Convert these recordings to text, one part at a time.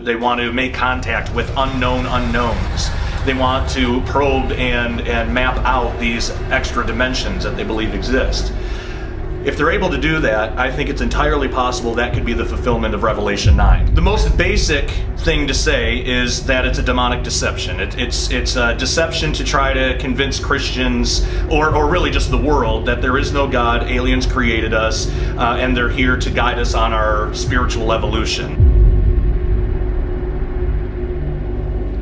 They want to make contact with unknown unknowns. They want to probe and map out these extra dimensions that they believe exist. If they're able to do that, I think it's entirely possible that could be the fulfillment of Revelation 9. The most basic thing to say is that it's a demonic deception. It's a deception to try to convince Christians, or really just the world, that there is no God, aliens created us, and they're here to guide us on our spiritual evolution.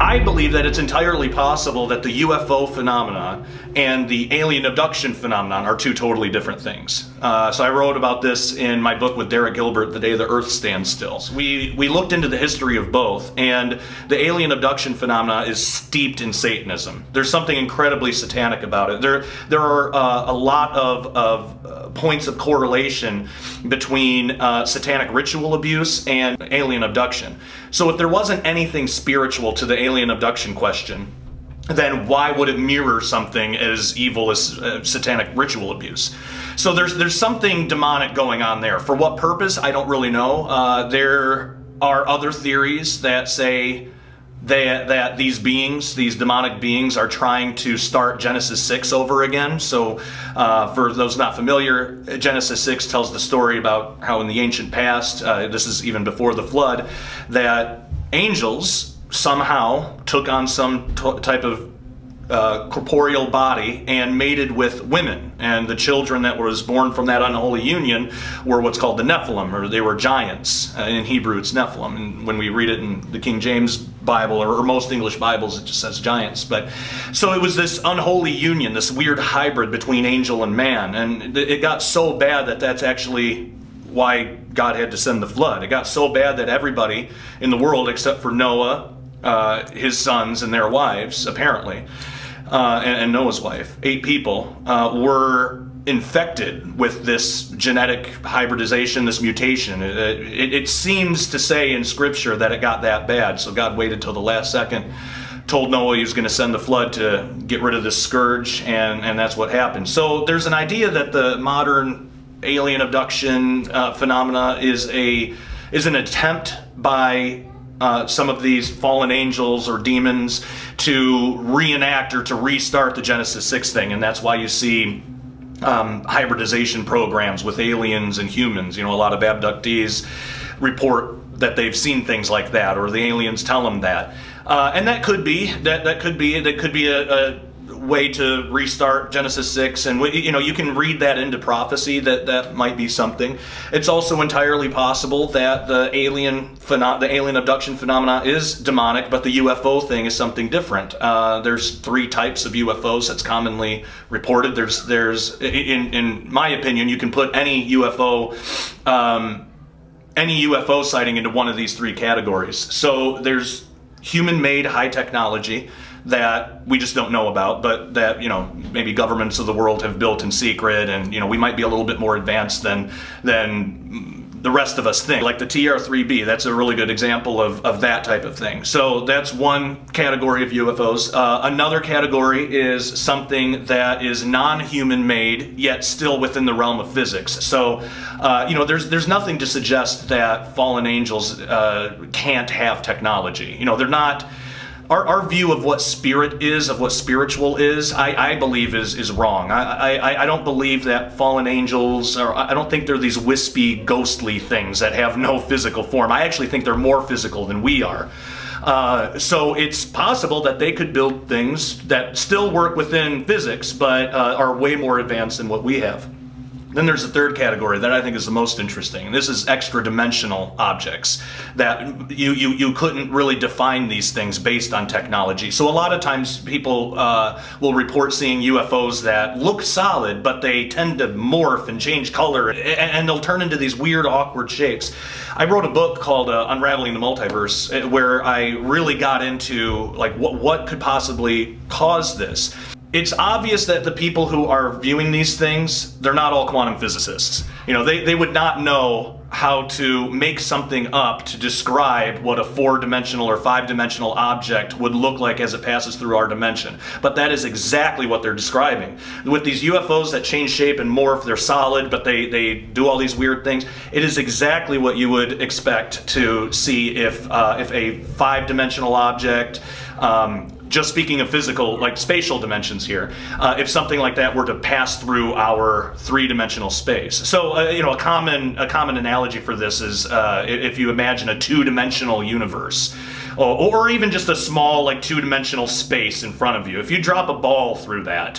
I believe that it's entirely possible that the UFO phenomena and the alien abduction phenomenon are two totally different things. So I wrote about this in my book with Derek Gilbert, The Day the Earth Stands Still. So we looked into the history of both, and the alien abduction phenomena is steeped in Satanism. There's something incredibly satanic about it. There are a lot of points of correlation between satanic ritual abuse and alien abduction. So if there wasn't anything spiritual to the alien abduction question, then why would it mirror something as evil as satanic ritual abuse? So there's something demonic going on there. For what purpose, I don't really know. There are other theories that say that these beings, these demonic beings, are trying to start Genesis 6 over again. So for those not familiar, Genesis 6 tells the story about how in the ancient past, this is even before the flood, that angels somehow took on some type of corporeal body and mated with women, and the children that was born from that unholy union were what's called the Nephilim, or they were giants. In Hebrew it's Nephilim, and when we read it in the King James Bible or most English Bibles it just says giants. But so it was this unholy union, this weird hybrid between angel and man, and it got so bad that that's actually why God had to send the flood. It got so bad that everybody in the world except for Noah, his sons and their wives, apparently, and Noah's wife, 8 people, were infected with this genetic hybridization, this mutation. It seems to say in Scripture that it got that bad, so God waited till the last second, told Noah he was going to send the flood to get rid of this scourge, and that's what happened. So there's an idea that the modern alien abduction phenomena is an attempt by some of these fallen angels or demons to reenact or to restart the Genesis 6 thing, and that's why you see hybridization programs with aliens and humans. You know, a lot of abductees report that they've seen things like that, or the aliens tell them that, and that could be a way to restart Genesis 6, and you can read that into prophecy that might be something. It's also entirely possible that the alien abduction phenomena is demonic, but the UFO thing is something different. There's 3 types of UFOs that's commonly reported. There's in my opinion, you can put any UFO sighting into one of these 3 categories. So there's human-made high technology that we just don't know about, but that, maybe governments of the world have built in secret, and, we might be a little bit more advanced than the rest of us think. Like the TR-3B, that's a really good example of that type of thing. So that's one category of UFOs. Another category is something that is non-human made, yet still within the realm of physics. So, there's nothing to suggest that fallen angels can't have technology. They're not... Our view of what spirit is, of what spiritual is, I believe is wrong. I don't believe that fallen angels, or I don't think they're these wispy, ghostly things that have no physical form. I actually think they're more physical than we are. So it's possible that they could build things that still work within physics, but are way more advanced than what we have. Then there's a third category that I think is the most interesting, and this is extra-dimensional objects, that you couldn't really define these things based on technology. So a lot of times people will report seeing UFOs that look solid, but they tend to morph and change color, and they'll turn into these weird, awkward shapes. I wrote a book called Unraveling the Multiverse, where I really got into like what could possibly cause this. It's obvious that the people who are viewing these things, they're not all quantum physicists. They would not know how to make something up to describe what a 4-dimensional or 5-dimensional object would look like as it passes through our dimension. But that is exactly what they're describing. With these UFOs that change shape and morph, they're solid, but they do all these weird things. It is exactly what you would expect to see if a 5-dimensional object, just speaking of physical, like spatial dimensions here, if something like that were to pass through our 3-dimensional space. So, you know, a common analogy for this is if you imagine a 2-dimensional universe, or even just a small, like, 2-dimensional space in front of you. If you drop a ball through that,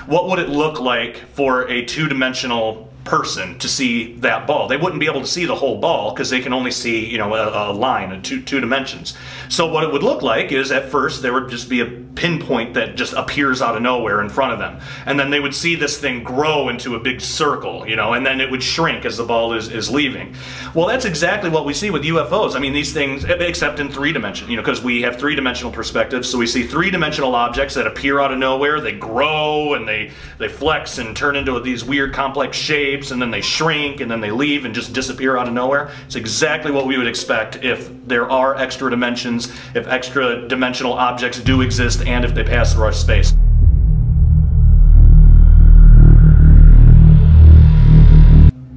what would it look like for a 2-dimensional person to see that ball? They wouldn't be able to see the whole ball because they can only see, you know, a line in two dimensions. So what it would look like is, at first, there would just be a pinpoint that just appears out of nowhere in front of them, and then they would see this thing grow into a big circle, you know, and then it would shrink as the ball is leaving. Well, that's exactly what we see with UFOs. I mean, these things, except in 3 dimensions, you know, because we have 3-dimensional perspectives, so we see 3-dimensional objects that appear out of nowhere. They grow and they flex and turn into these weird complex shapes, and then they shrink, and then they leave and just disappear out of nowhere. It's exactly what we would expect if there are extra dimensions, if extra dimensional objects do exist, and if they pass through our space.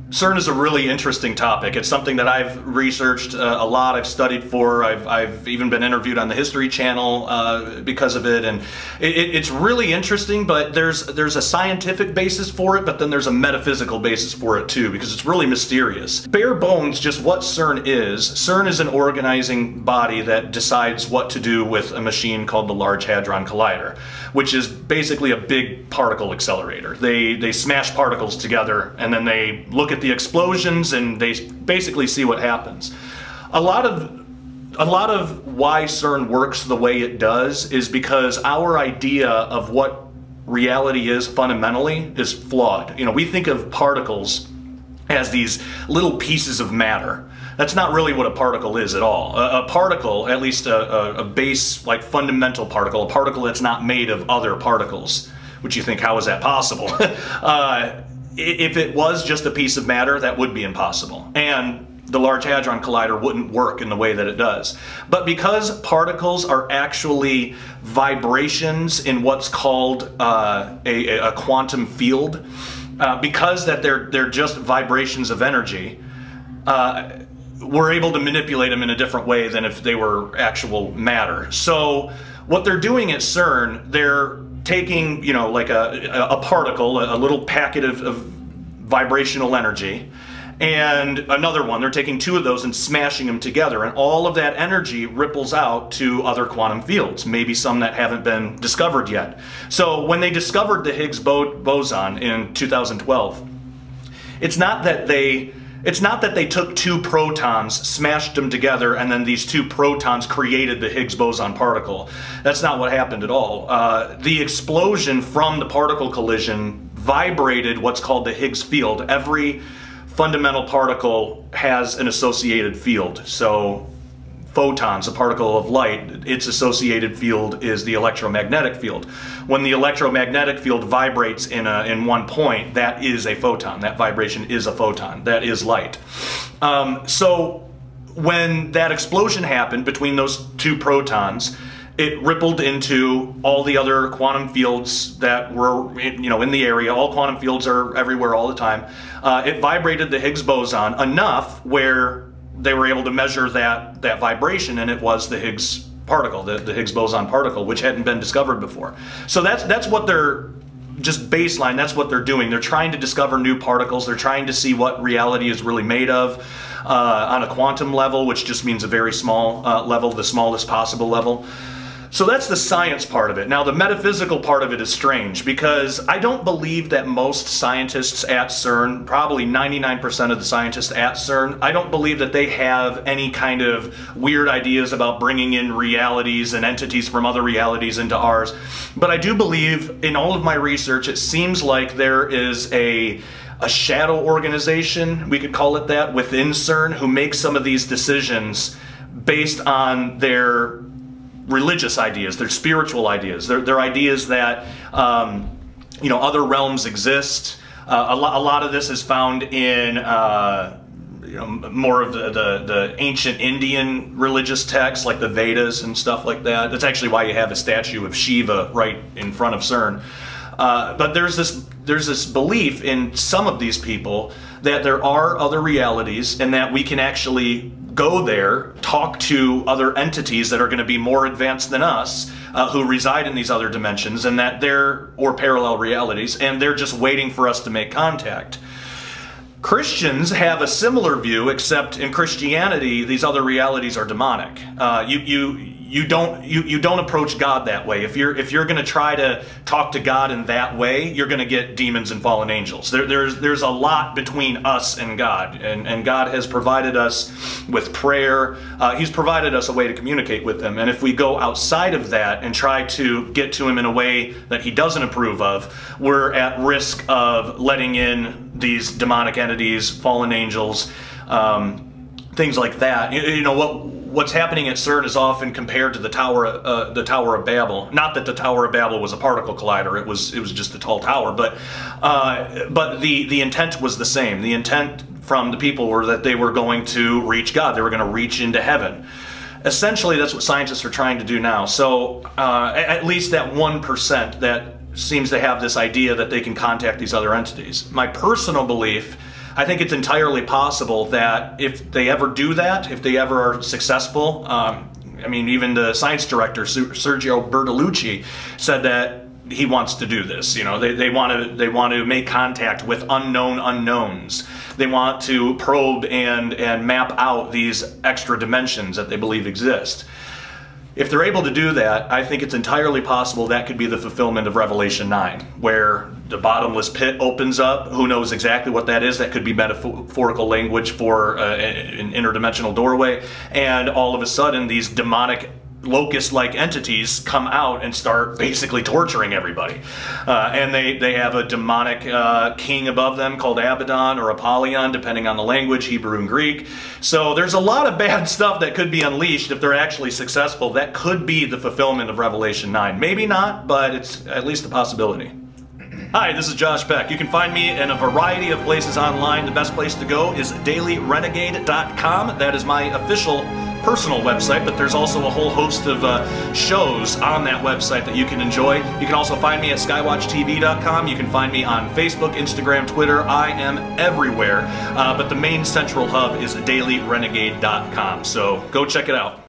CERN is a really interesting topic. It's something that I've researched a lot, I've studied for, I've even been interviewed on the History Channel because of it, and it's really interesting, but there's a scientific basis for it, but then there's a metaphysical basis for it too, because it's really mysterious. Bare bones, just what CERN is an organizing body that decides what to do with a machine called the Large Hadron Collider, which is basically a big particle accelerator. They smash particles together, and then they look at the explosions and they basically see what happens. A lot of why CERN works the way it does is because our idea of what reality is fundamentally is flawed. You know, we think of particles as these little pieces of matter. That's not really what a particle is at all. A particle, at least a base, like fundamental particle, a particle that's not made of other particles, which you think, how is that possible? If it was just a piece of matter, that would be impossible. And the Large Hadron Collider wouldn't work in the way that it does. But because particles are actually vibrations in what's called a quantum field, because that they're just vibrations of energy, we're able to manipulate them in a different way than if they were actual matter. So what they're doing at CERN, they're taking, you know, like a particle, a little packet of vibrational energy, and another one. They're taking 2 of those and smashing them together, and all of that energy ripples out to other quantum fields, maybe some that haven't been discovered yet. So when they discovered the Higgs boson in 2012, it's not that they took 2 protons, smashed them together, and then these 2 protons created the Higgs boson particle. That's not what happened at all. The explosion from the particle collision vibrated what's called the Higgs field. Every fundamental particle has an associated field. So photons, a particle of light, its associated field is the electromagnetic field. When the electromagnetic field vibrates in one point, that is a photon. That vibration is a photon. That is light. So when that explosion happened between those 2 protons, it rippled into all the other quantum fields that were, you know, in the area. All quantum fields are everywhere all the time. It vibrated the Higgs boson enough where they were able to measure that vibration, and it was the Higgs particle, the Higgs boson particle, which hadn't been discovered before. So that's what they're, just baseline, that's what they're doing. They're trying to discover new particles. They're trying to see what reality is really made of on a quantum level, which just means a very small level, the smallest possible level. So that's the science part of it. Now, the metaphysical part of it is strange, because I don't believe that most scientists at CERN, probably 99% of the scientists at CERN, I don't believe that they have any kind of weird ideas about bringing in realities and entities from other realities into ours. But I do believe, in all of my research, it seems like there is a shadow organization, we could call it that, within CERN, who makes some of these decisions based on their religious ideas, their spiritual ideas, their ideas that you know, other realms exist. A lot of this is found in more of the ancient Indian religious texts like the Vedas and stuff like that. That's actually why you have a statue of Shiva right in front of CERN. But there's this belief in some of these people that there are other realities and that we can actually go there, talk to other entities that are going to be more advanced than us, who reside in these other dimensions, and that or parallel realities, and they're just waiting for us to make contact. Christians have a similar view, except in Christianity, these other realities are demonic. You don't approach God that way. If you're going to try to talk to God in that way, you're going to get demons and fallen angels. There's a lot between us and God, and God has provided us with prayer. He's provided us a way to communicate with Him, and if we go outside of that and try to get to Him in a way that He doesn't approve of, we're at risk of letting in these demonic entities, fallen angels, things like that. What's happening at CERN is often compared to the Tower of Babel. Not that the Tower of Babel was a particle collider; it was just a tall tower. But the intent was the same. The intent from the people were that they were going to reach God. They were going to reach into heaven. Essentially, that's what scientists are trying to do now. So at least that 1% that seems to have this idea that they can contact these other entities. My personal belief, I think it's entirely possible that if they ever do that, if they ever are successful, even the science director, Sergio Bertolucci, said that he wants to do this. They want to make contact with unknown unknowns. They want to probe and map out these extra dimensions that they believe exist. If they're able to do that, I think it's entirely possible that could be the fulfillment of Revelation 9, where the bottomless pit opens up. Who knows exactly what that is? That could be metaphorical language for an interdimensional doorway. And all of a sudden, these demonic locust-like entities come out and start basically torturing everybody. And they have a demonic king above them called Abaddon or Apollyon, depending on the language, Hebrew and Greek. So there's a lot of bad stuff that could be unleashed if they're actually successful. That could be the fulfillment of Revelation 9. Maybe not, but it's at least a possibility. Hi, this is Josh Peck. You can find me in a variety of places online. The best place to go is dailyrenegade.com. That is my official personal website, but there's also a whole host of shows on that website that you can enjoy. You can also find me at skywatchtv.com. You can find me on Facebook, Instagram, Twitter. I am everywhere, but the main central hub is dailyrenegade.com, so go check it out.